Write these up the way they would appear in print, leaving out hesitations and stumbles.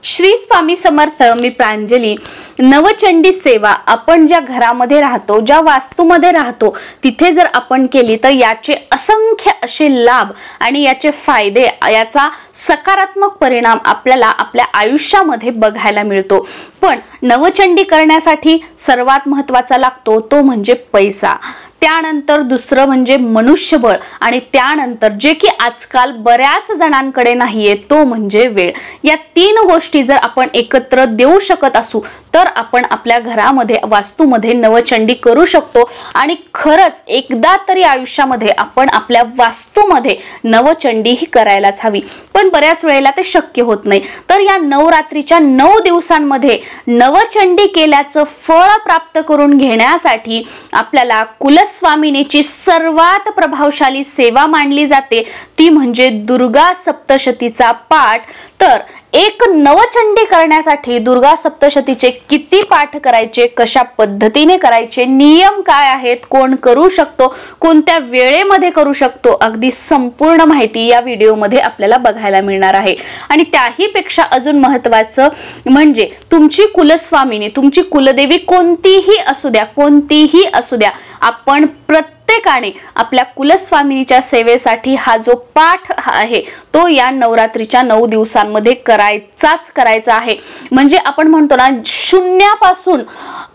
श्री स्वामी समर्थ. मी प्रांजली. नवचंडी सेवा आपण ज्या घरामध्ये राहतो, ज्या वास्तूमध्ये राहतो, तिथे जर आपण केली तर याचे असंख्य असे लाभ आणि याचे फायदे, याचा सकारात्मक परिणाम आपल्याला आपल्या आयुष्यामध्ये बघायला मिळतो. पण नवचंडी करण्यासाठी सर्वात महत्त्वाचा लागतो तो म्हणजे पैसा. त्यानंतर दुसरं म्हणजे मनुष्यबळ आणि त्यानंतर जे की आजकाल बऱ्याच जणांकडे नाहीये तो म्हणजे वेळ. या तीन गोष्टी जर आपण एकत्र देऊ शकत असू तर आपण आपल्या घरामध्ये, वास्तूमध्ये नवचंडी करू शकतो. आणि खरंच एकदा तरी आयुष्यामध्ये आपण आपल्या वास्तूमध्ये नवचंडी ही करायलाच हवी. पण बऱ्याच वेळेला ते शक्य होत नाही. तर या नवरात्रीच्या 9 दिवसांमध्ये नवचंडी केल्याचं फळ प्राप्त करून घेण्यासाठी आपल्याला कुलस्वामिनीची सर्वात प्रभावशाली सेवा मानली जाते ती म्हणजे दुर्गा सप्तशतीचा पाठ. तर एक नवचंडी करण्यासाठी दुर्गा सप्तशतीचे किती पाठ करायचे, कशा पद्धतीने करायचे, नियम काय आहेत, कोण करू शकतो, कोणत्या वेळेमध्ये करू शकतो, अगदी संपूर्ण माहिती या व्हिडिओमध्ये आपल्याला बघायला मिळणार आहे. आणि त्याही पेक्षा अजून महत्त्वाचं म्हणजे तुमची कुलस्वामिनी, तुमची कुलदेवी कोणतीही असू द्या, आपण प्रत्येकाने आपल्या कुलस्वामिनीच्या सेवेसाठी हा जो पाठ आहे तो या नवरात्रीच्या 9 दिवसांमध्ये करायचा आहे. म्हणजे आपण म्हणतो ना, शून्यापासून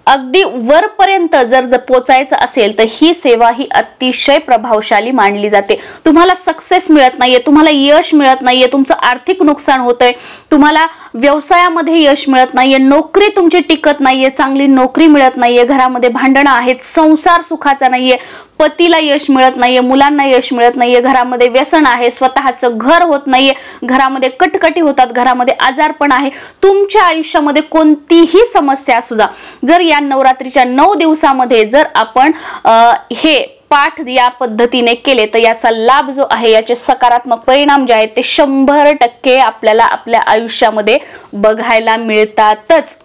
अगदी वरपर्यंत जर पोचायचं असेल तर ही सेवा ही अतिशय प्रभावशाली मानली जाते. तुम्हाला सक्सेस मिळत नाहीये, तुम्हाला यश मिळत नाहीये, तुमचं आर्थिक नुकसान होतंय, तुम्हाला व्यवसायामध्ये यश मिळत नाहीये, नोकरी तुमची टिकत नाहीये, चांगली नोकरी मिळत नाहीये, घरामध्ये भांडणं आहेत, संसार सुखाचा नाहीये, पतीला यश मिळत नाहीये, मुलांना यश मिळत नाहीये, घरामध्ये व्यसन आहे, स्वतःचं घर होत नाहीये, घरामध्ये कटकटी होतात, घरामध्ये आजारपण आहे, तुमच्या आयुष्यामध्ये कोणतीही समस्या असू जा, जर या नवरात्रीच्या 9 दिवसामध्ये जर आपण हे पाठ या पद्धतीने केले तर याचा लाभ जो आहे, याचे सकारात्मक परिणाम जे आहेत ते 100% आपल्याला आपल्या आयुष्यामध्ये बघायला मिळतातच.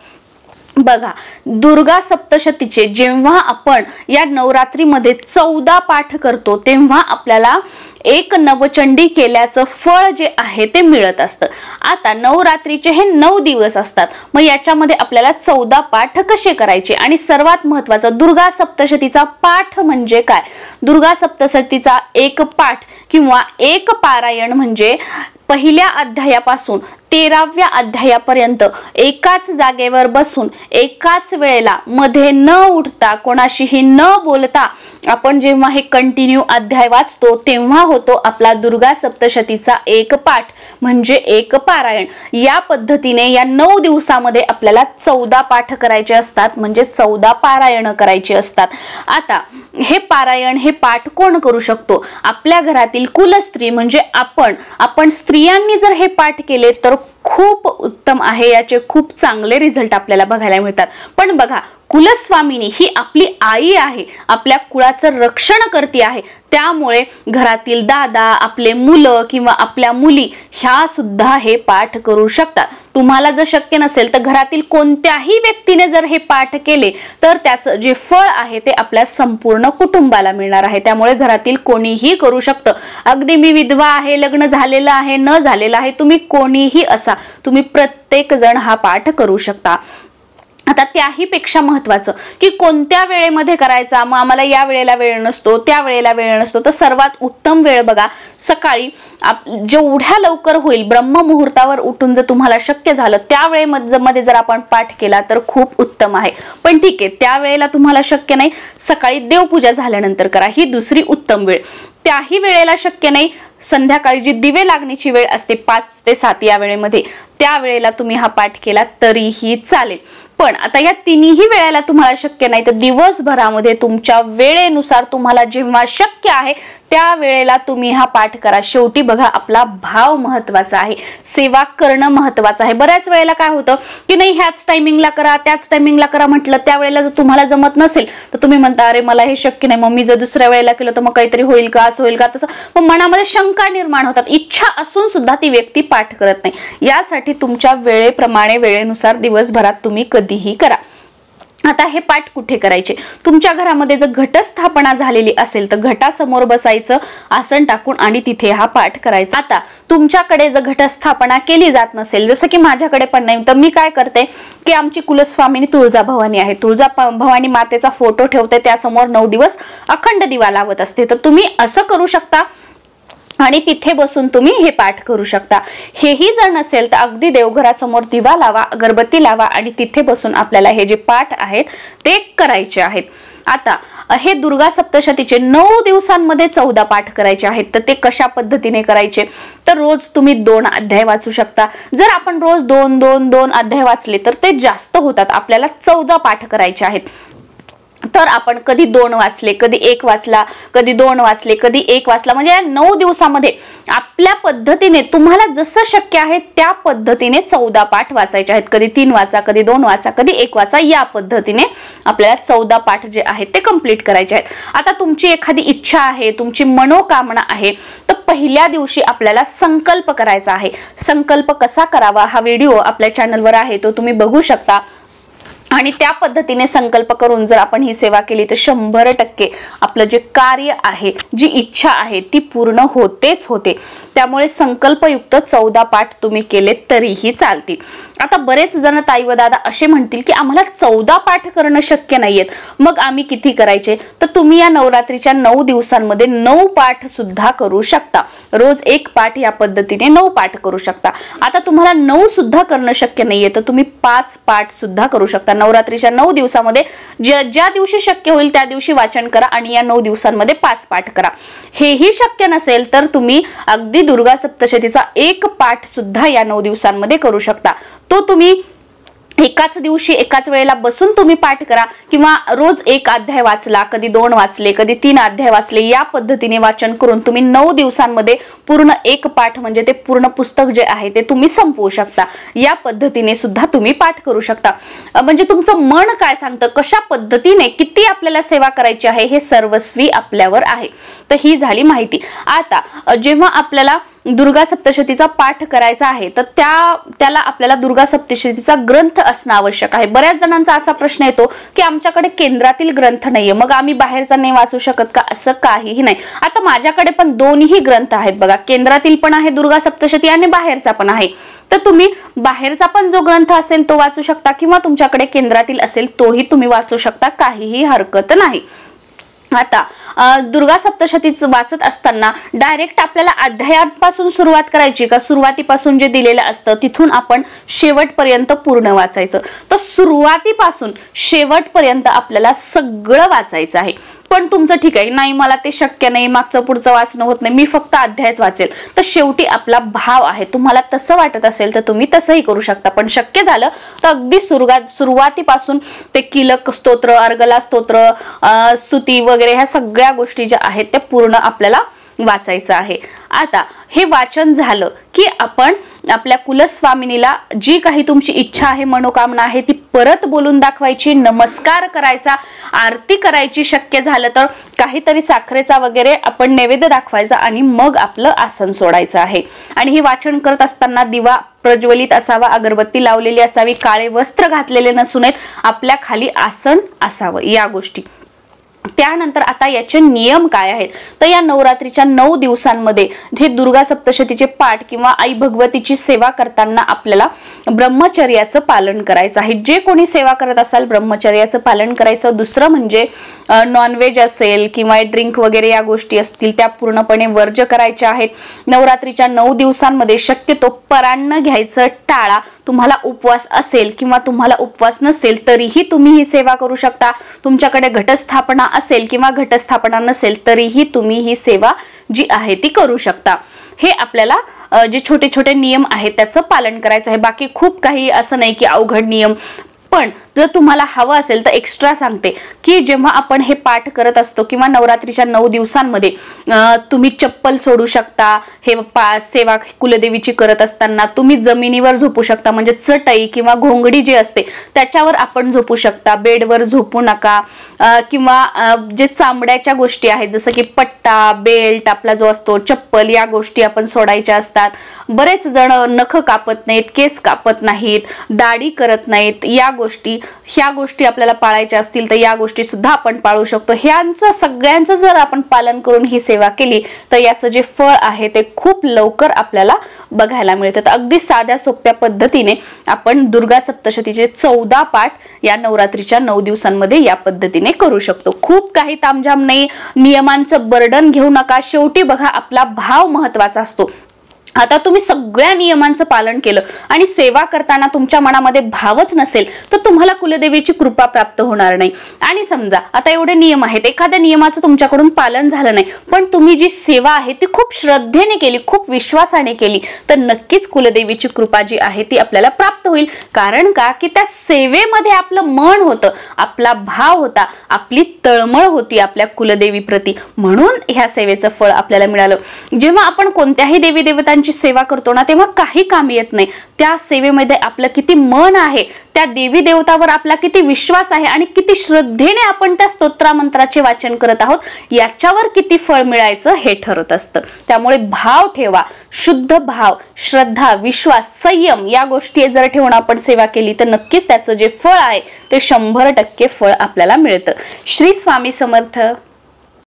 बघा, दुर्गा सप्तशतीचे जेव्हा आपण या नवरात्रीमध्ये 14 पाठ करतो तेव्हा आपल्याला एक नवचंडी केल्याचं फळ जे आहे ते मिळत असतं. आता नवरात्रीचे हे 9 दिवस असतात, मग याच्यामध्ये आपल्याला 14 पाठ कसे करायचे. आणि सर्वात महत्त्वाचं, दुर्गा सप्तशतीचा पाठ म्हणजे काय. दुर्गा सप्तशतीचा एक पाठ किंवा एक पारायण म्हणजे पहिल्या अध्यायापासून 13व्या अध्यायापर्यंत एकाच जागेवर बसून एकाच वेळेला मध्ये न उठता, कोणाशीही न बोलता आपण जेव्हा हे कंटिन्यू अध्याय वाचतो तेव्हा होतो आपला दुर्गा सप्तशतीचा एक पाठ म्हणजे एक पारायण. या पद्धतीने या 9 दिवसामध्ये आपल्याला 14 पाठ करायचे असतात, म्हणजे 14 पारायण करायचे असतात. आता हे पारायण, हे पाठ कोण करू शकतो. आपल्या घरातील कुलस्त्री म्हणजे आपण स्त्रियांनी जर हे पाठ केले तर खूप उत्तम आहे, याचे खूप चांगले रिझल्ट आपल्याला बघायला मिळतात. पण बघा, कुलस्वामिनी ही आपली आई आहे, आपल्या कुळाचं रक्षण करते आहे, त्यामुळे घरातील दादा, आपले मुलं किंवा आपल्या मुली ह्या सुद्धा हे पाठ करू शकतात. तुम्हाला जर शक्य नसेल तर घरातील कोणत्याही व्यक्तीने जर हे पाठ केले तर त्याचं जे फळ आहे ते आपल्या संपूर्ण कुटुंबाला मिळणार आहे. त्यामुळे घरातील कोणीही करू शकतं. अगदी मी विधवा आहे, लग्न झालेलं आहे, न झालेलं आहे, तुम्ही कोणीही असा, तुम्ही प्रत्येक जण हा पाठ करू शकता. आता त्याही पेक्षा महत्त्वाचं की कोणत्या वेळेमध्ये करायचा. मग आम्हाला या वेळेला वेळ नसतो, त्या वेळेला वेळ नसतो, तर सर्वात उत्तम वेळ बघा, सकाळी जेवढ्या लवकर होईल ब्रह्ममुहूर्तावर उठून जर तुम्हाला शक्य झालं त्या वेळेमध्ये जर आपण पाठ केला तर खूप उत्तम आहे. पण ठीक आहे, त्या वेळेला तुम्हाला शक्य नाही, सकाळी देवपूजा झाल्यानंतर करा, ही दुसरी उत्तम वेळ. त्याही वेळेला शक्य नाही, संध्याकाळी जी दिवे लागण्याची वेळ असते 5 ते 7 या वेळेमध्ये, त्या वेळेला तुम्ही हा पाठ केला तरीही चालेल. पण आता या तिन्ही वेळेला तुम्हाला शक्य नाही तर दिवसभरामध्ये तुमच्या वेळेनुसार तुम्हाला जेव्हा शक्य आहे त्या वेळेला तुम्ही हा पाठ करा. शेवटी बघा, आपला भाव महत्त्वाचा आहे, सेवा करणं महत्त्वाचं आहे. बऱ्याच वेळेला काय होतं की नाही, ह्याच टायमिंगला करा, त्याच टायमिंगला करा म्हटलं, त्या वेळेला जर तुम्हाला जमत नसेल तर तुम्ही म्हणता अरे मला हे शक्य नाही, मग मी जर दुसऱ्या वेळेला केलं तर मग काहीतरी होईल का, असं होईल का, तसं. पण मनामध्ये शंका निर्माण होतात, इच्छा असून सुद्धा ती व्यक्ती पाठ करत नाही. यासाठी तुमच्या वेळेप्रमाणे, वेळेनुसार दिवसभरात तुम्ही कधीही करा. आता हे पाठ कुठे करायचे? तुमच्या घरामध्ये जर घटस्थापना झालेली असेल तर घटासमोर बसायचं आसन टाकून आणि तिथे हा पाठ करायचा. आता तुमच्याकडे जर घटस्थापना केली जात नसेल, जसं की माझ्याकडे पण नाही, तर मी काय करते की आमची कुलस्वामिनी तुळजाभवानी आहे, तुळजाभवानी मातेचा फोटो ठेवते, त्यासमोर 9 दिवस अखंड दिवा लावत असते. तर तुम्ही असं करू शकता आणि तिथे बसून तुम्ही हे पाठ करू शकता. हेही जर नसेल तर अगदी देवघरासमोर दिवा लावा, अगरबत्ती लावा आणि तिथे बसून आपल्याला हे जे पाठ आहेत ते करायचे आहेत. आता हे दुर्गा सप्तशतीचे 9 दिवसांमध्ये 14 पाठ करायचे आहेत. तर ते कशा पद्धतीने करायचे? तर रोज तुम्ही 2 अध्याय वाचू शकता. जर आपण रोज 2 अध्याय वाचले तर ते जास्त होतात, आपल्याला 14 पाठ करायचे आहेत. तर आपण कधी 2 वाचले, कधी 1 वाचला, कधी 2 वाचले, कधी 1 वाचला, म्हणजे या 9 दिवसामध्ये आपल्या पद्धतीने तुम्हाला जसं शक्य आहे त्या पद्धतीने 14 पाठ वाचायचे आहेत. कधी 3 वाचा, कधी 2 वाचा, कधी 1 वाचा, या पद्धतीने आपल्याला 14 पाठ जे आहेत ते कंप्लीट करायचे आहेत. आता तुमची एखादी इच्छा आहे, तुमची मनोकामना आहे, तर पहिल्या दिवशी आपल्याला संकल्प करायचा आहे. संकल्प कसा करावा हा व्हिडिओ आपल्या चॅनलवर आहे, तो तुम्ही बघू शकता. आणि त्या पद्धतीने संकल्प करून जर आपण ही सेवा केली तर 100% आपलं जे कार्य आहे, जी इच्छा आहे ती पूर्ण होतेच होते. त्यामुळे संकल्पयुक्त 14 पाठ तुम्ही केले तरीही चालतील. आता बरेच जण ताई व दादा असे म्हणतील की आम्हाला 14 पाठ करणं शक्य नाहीयेत, मग आम्ही किती करायचे? तर तुम्ही या नवरात्रीच्या 9 दिवसांमध्ये 9 पाठ सुद्धा करू शकता. रोज 1 पाठ या पद्धतीने 9 पाठ करू शकता. आता तुम्हाला 9 सुद्धा करणं शक्य नाहीये तर तुम्ही 5 पाठ सुद्धा करू शकता. नवरात्रीच्या 9 दिवसामध्ये ज्या दिवशी शक्य होईल त्या दिवशी वाचन करा आणि या 9 दिवसांमध्ये 5 पाठ करा. हेही शक्य नसेल तर तुम्ही अगदी दुर्गा सप्तशतीचा 1 पाठ सुद्धा या 9 दिवसांमध्ये करू शकता. तो तुम्ही एकाच दिवशी एकाच वेळेला बसून तुम्ही पाठ करा, किंवा रोज 1 अध्याय वाचला, कधी 2 वाचले, कधी 3 अध्याय वाचले, या पद्धतीने वाचन करून तुम्ही 9 दिवसांमध्ये पूर्ण 1 पाठ म्हणजे ते पूर्ण पुस्तक जे आहे ते तुम्ही संपवू शकता. या पद्धतीने सुद्धा तुम्ही पाठ करू शकता. म्हणजे तुमचं मन काय सांगतं, कशा पद्धतीने किती आपल्याला सेवा करायची आहे हे सर्वस्वी आपल्यावर आहे. तर ही झाली माहिती. आता जेव्हा आपल्याला दुर्गा सप्तशतीचा पाठ करायचा आहे तर त्याला आपल्याला दुर्गा सप्तशतीचा ग्रंथ असणं आवश्यक आहे. बऱ्याच जणांचा असा प्रश्न येतो की आमच्याकडे केंद्रातील ग्रंथ नाहीये, मग आम्ही बाहेरचा नाही वाचू शकत का? असं काहीही नाही. आता माझ्याकडे पण दोन्ही ग्रंथ आहेत बघा, केंद्रातील पण आहे दुर्गा सप्तशती आणि बाहेरचा पण आहे. तर तुम्ही बाहेरचा पण जो ग्रंथ असेल तो वाचू शकता, किंवा तुमच्याकडे केंद्रातील असेल तोही तुम्ही वाचू शकता, काहीही हरकत नाही. आता दुर्गा सप्तशतीच वाचत असताना डायरेक्ट आपल्याला अध्यायापासून सुरुवात करायची का? सुरुवातीपासून जे दिलेलं असतं तिथून आपण शेवटपर्यंत पूर्ण वाचायचं. तर सुरुवातीपासून शेवटपर्यंत आपल्याला सगळं वाचायचं आहे. पण तुमचं ठीक आहे, नाही मला ते शक्य नाही, मागचं पुढचं वाचणं होत नाही, मी फक्त अध्यायच वाचेल, तर शेवटी आपला भाव आहे, तुम्हाला तसं वाटत असेल तर तुम्ही तसंही करू शकता. पण शक्य झालं तर अगदी सुरुवातीपासून ते कीलक स्तोत्र, अर्गला स्तोत्र, स्तुती वगैरे ह्या सगळ्या गोष्टी ज्या आहेत त्या पूर्ण आपल्याला वाचायचं आहे. आता हे वाचन झालं की आपण आपल्या कुलस्वामिनीला जी काही तुमची इच्छा आहे, मनोकामना आहे ती परत बोलून दाखवायची, नमस्कार करायचा, आरती करायची, शक्य झालं तर काहीतरी साखरेचा वगैरे आपण नैवेद्य दाखवायचा आणि मग आपलं आसन सोडायचं आहे. आणि हे वाचन करत असताना दिवा प्रज्वलित असावा, अगरबत्ती लावलेली असावी, काळे वस्त्र घातलेले नसू नयेत, आपल्या खाली आसन असावं, या गोष्टी. त्यानंतर आता याचे नियम काय आहेत? तर या नवरात्रीच्या 9 दिवसांमध्ये हे दुर्गा सप्तशतीचे पाठ किंवा आई भगवतीची सेवा करताना आपल्याला ब्रह्मचर्याचं पालन करायचं आहे. जे कोणी सेवा करत असाल ब्रह्मचर्याचं पालन करायचं. दुसरं म्हणजे नॉनव्हेज असेल किंवा ड्रिंक वगैरे या गोष्टी असतील त्या पूर्णपणे वर्ज्य करायच्या आहेत. नवरात्रीच्या 9 दिवसांमध्ये शक्यतो परान्न घ्यायचं टाळा. तुम्हाला उपवास असेल किंवा तुम्हाला उपवास नसेल तरीही तुम्ही ही सेवा करू शकता. तुमच्याकडे घटस्थापना असेल किंवा घटस्थापना नसेल तरीही तुम्ही ही सेवा जी आहे ती करू शकता. हे आपल्याला जे छोटे छोटे नियम आहेत त्याचं पालन करायचं आहे. बाकी खूप काही असं नाही की अवघड नियम. पण जर तुम्हाला हवं असेल तर एक्स्ट्रा सांगते की जेव्हा आपण हे पाठ करत असतो किंवा नवरात्रीच्या 9 दिवसांमध्ये तुम्ही चप्पल सोडू शकता. हे सेवा कुलदेवीची करत असताना तुम्ही जमिनीवर झोपू शकता, म्हणजे चटई किंवा घोंगडी जी असते त्याच्यावर आपण झोपू शकता. बेडवर झोपू नका. किंवा जे चामड्याच्या गोष्टी आहेत जसं की पट्टा, बेल्ट आपला जो असतो, चप्पल, या गोष्टी आपण सोडायच्या असतात. बरेच जण नख कापत नाहीत, केस कापत नाहीत, दाढी करत नाहीत, या गोष्टी ह्या गोष्टी आपल्याला पाळायच्या असतील तर या गोष्टी सुद्धा आपण पाळू शकतो. ह्यांचं सगळ्यांचं जर आपण पालन करून ही सेवा केली तर याचं जे फळ आहे ते खूप लवकर आपल्याला बघायला मिळतं. तर अगदी साध्या सोप्या पद्धतीने आपण दुर्गा सप्तशतीचे 14 पाठ या नवरात्रीच्या 9 दिवसांमध्ये या पद्धतीने करू शकतो. खूप काही तामझाम नाही, नियमांचं बर्डन घेऊ नका. शेवटी बघा, आपला भाव महत्वाचा असतो. आता तुम्ही सगळ्या नियमांचं पालन केलं आणि सेवा करताना तुमच्या मनामध्ये भावच नसेल तर तुम्हाला कुलदेवीची कृपा प्राप्त होणार नाही. आणि समजा आता एवढे नियम आहेत, एखाद्या नियमाचं तुमच्याकडून पालन झालं नाही, पण तुम्ही जी सेवा आहे ती खूप श्रद्धेने केली, खूप विश्वासाने केली, तर नक्कीच कुलदेवीची कृपा जी आहे ती आपल्याला प्राप्त होईल. कारण का, की त्या सेवेमध्ये आपलं मन होतं, आपला भाव होता, आपली तळमळ होती आपल्या कुलदेवी प्रती, म्हणून ह्या सेवेचं फळ आपल्याला मिळालं. जेव्हा आपण कोणत्याही देवी देवतांची सेवा करतो ना, तेव्हा काही काम येत नाही. त्या सेवेमध्ये आपलं किती मन आहे, त्या देवी देवतावर आपला किती विश्वास आहे आणि किती श्रद्धेने आपण त्या स्तोत्रामंत्राचे वाचन करत आहोत, याच्यावर किती फळ मिळायचं हे ठरत असतं. त्यामुळे भाव ठेवा, शुद्ध भाव, श्रद्धा, विश्वास, संयम या गोष्टी जर ठेवून आपण सेवा केली तर नक्कीच त्याचं जे फळ आहे ते 100% फळ आपल्याला मिळतं. श्री स्वामी समर्थ.